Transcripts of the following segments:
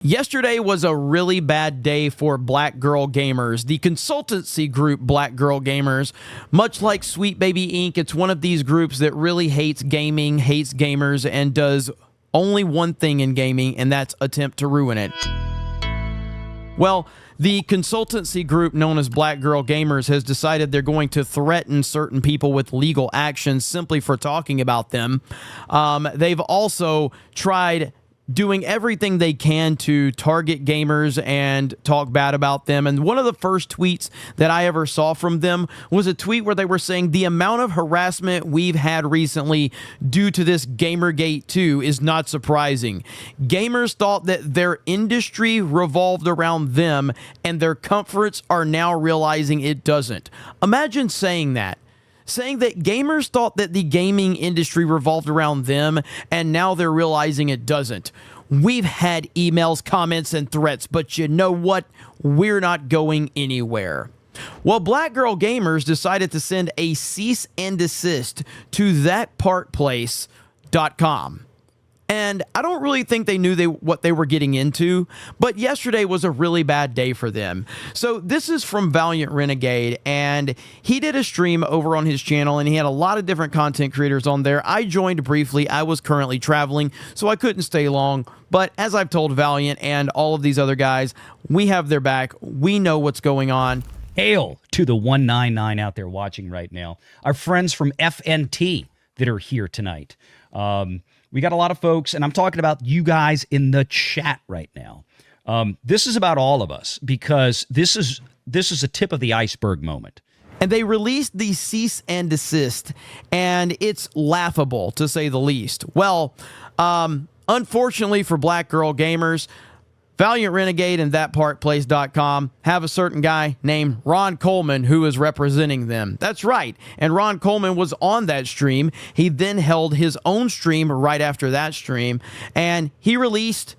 Yesterday was a really bad day for Black Girl Gamers. The consultancy group Black Girl Gamers, much like Sweet Baby Inc., it's one of these groups that really hates gaming, hates gamers, and does only one thing in gaming, and that's attempt to ruin it. Well, the consultancy group known as Black Girl Gamers has decided they're going to threaten certain people with legal actions simply for talking about them. They've also tried doing everything they can to target gamers and talk bad about them. And one of the first tweets that I ever saw from them was a tweet where they were saying the amount of harassment we've had recently due to this Gamergate 2 is not surprising. Gamers thought that their industry revolved around them, and their comforts are now realizing it doesn't. Imagine saying that. Saying that gamers thought that the gaming industry revolved around them, and now they're realizing it doesn't. We've had emails, comments, and threats, but you know what? We're not going anywhere. Well, Black Girl Gamers decided to send a cease and desist to thatpartplace.com. And I don't really think they knew what they were getting into, but yesterday was a really bad day for them. So this is from Valiant Renegade, and he did a stream over on his channel, and he had a lot of different content creators on there. I joined briefly. I was currently traveling, so I couldn't stay long. But as I've told Valiant and all of these other guys, we have their back. We know what's going on. Hail to the 199 out there watching right now. Our friends from FNT that are here tonight. We got a lot of folks, and I'm talking about you guys in the chat right now. This is about all of us, because this is a tip of the iceberg moment. And they released the cease and desist, and it's laughable, to say the least. Well, unfortunately for Black Girl Gamers, Valiant Renegade and thatpartplace.com have a certain guy named Ron Coleman who is representing them. That's right. And Ron Coleman was on that stream. He then held his own stream right after that stream, and he released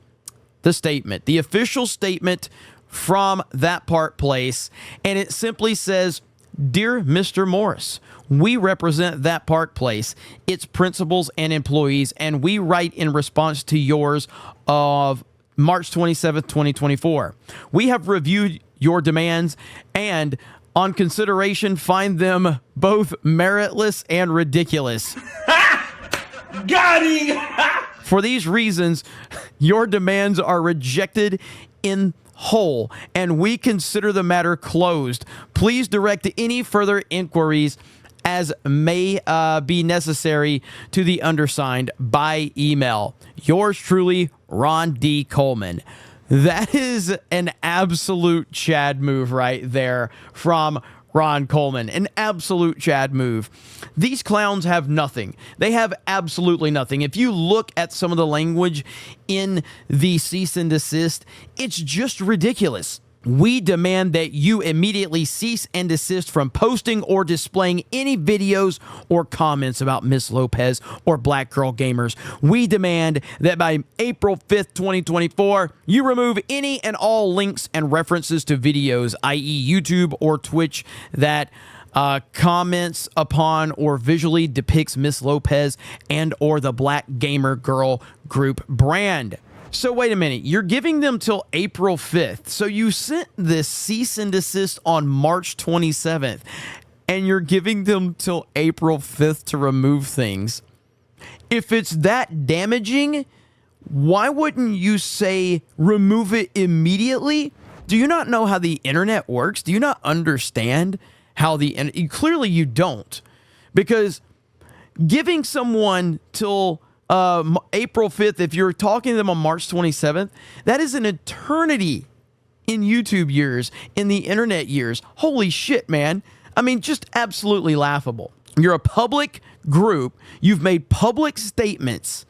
the statement, the official statement from That Part Place, and it simply says, "Dear Mr. Morris, we represent That Part Place, its principals and employees, and we write in response to yours of March 27th, 2024. We have reviewed your demands and, on consideration, find them both meritless and ridiculous." Got him! For these reasons, your demands are rejected in whole, and we consider the matter closed. Please direct any further inquiries as may be necessary to the undersigned by email. Yours truly, Ron D. Coleman. That is an absolute Chad move right there from Ron Coleman. An absolute Chad move. These clowns have nothing. They have absolutely nothing. If you look at some of the language in the cease and desist, it's just ridiculous. We demand that you immediately cease and desist from posting or displaying any videos or comments about Miss Lopez or Black Girl Gamers. We demand that by April 5th, 2024, you remove any and all links and references to videos, i.e. YouTube or Twitch, that comments upon or visually depicts Miss Lopez and or the Black Gamer Girl group brand. So wait a minute, you're giving them till April 5th. So you sent this cease and desist on March 27th, and you're giving them till April 5th to remove things. If it's that damaging, why wouldn't you say remove it immediately? Do you not know how the internet works? Do you not understand how clearly you don't, because giving someone till April 5th, if you're talking to them on March 27th, that is an eternity in YouTube years, in the internet years. Holy shit, man. I mean, just absolutely laughable. You're a public group. You've made public statements,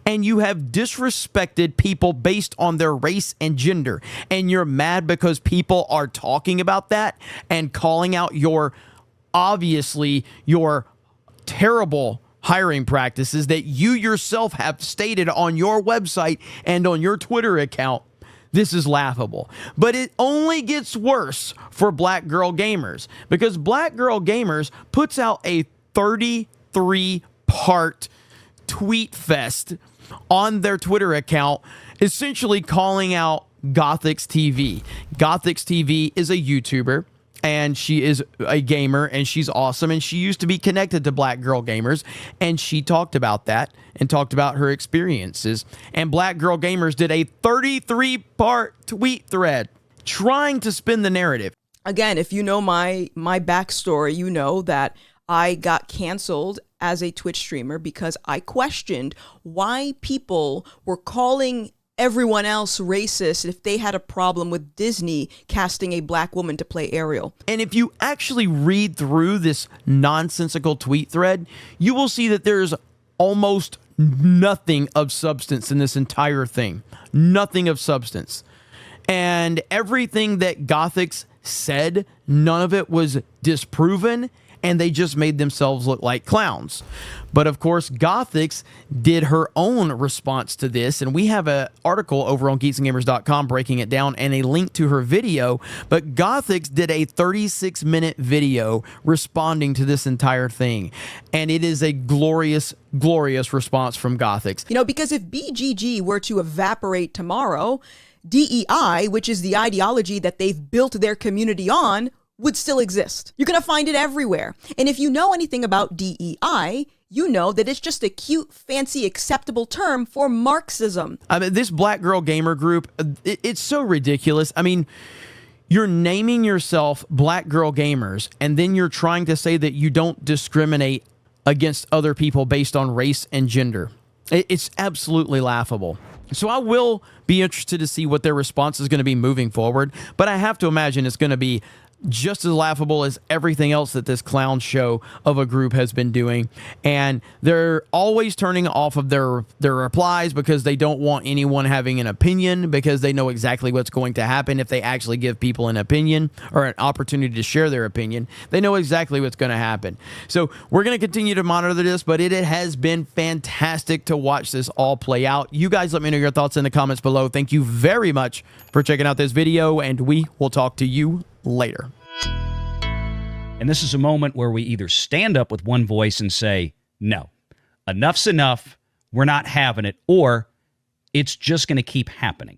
and you have disrespected people based on their race and gender. And you're mad because people are talking about that and calling out your terrible hiring practices that you yourself have stated on your website and on your Twitter account. This is laughable. But it only gets worse for Black Girl Gamers, because Black Girl Gamers puts out a 33-part tweet fest on their Twitter account essentially calling out Gothix TV. Gothix TV is a YouTuber, and she is a gamer, and she's awesome, and she used to be connected to Black Girl Gamers, and she talked about that and talked about her experiences. And Black Girl Gamers did a 33-part tweet thread trying to spin the narrative. Again, if you know my backstory, you know that I got canceled as a Twitch streamer because I questioned why people were calling everyone else racist if they had a problem with Disney casting a black woman to play Ariel. And if you actually read through this nonsensical tweet thread, you will see that there's almost nothing of substance in this entire thing. Nothing of substance. And everything that Gothix said, none of it was disproven, and they just made themselves look like clowns. But of course, Gothix did her own response to this, and we have an article over on geeksandgamers.com breaking it down and a link to her video. But Gothix did a 36-minute video responding to this entire thing, and it is a glorious, glorious response from Gothix. You know, because if BGG were to evaporate tomorrow, DEI, which is the ideology that they've built their community on, would still exist. You're going to find it everywhere. And if you know anything about DEI, you know that it's just a cute, fancy, acceptable term for Marxism. I mean, this Black Girl Gamer group, it's so ridiculous. I mean, you're naming yourself Black Girl Gamers, and then you're trying to say that you don't discriminate against other people based on race and gender. It's absolutely laughable. So I will be interested to see what their response is going to be moving forward, but I have to imagine it's going to be just as laughable as everything else that this clown show of a group has been doing. And they're always turning off of their replies because they don't want anyone having an opinion, because they know exactly what's going to happen if they actually give people an opinion or an opportunity to share their opinion. They know exactly what's going to happen. So we're going to continue to monitor this, but it has been fantastic to watch this all play out. You guys let me know your thoughts in the comments below. Thank you very much for checking out this video, and we will talk to you later. And this is a moment where we either stand up with one voice and say, no, enough's enough, we're not having it, or it's just going to keep happening.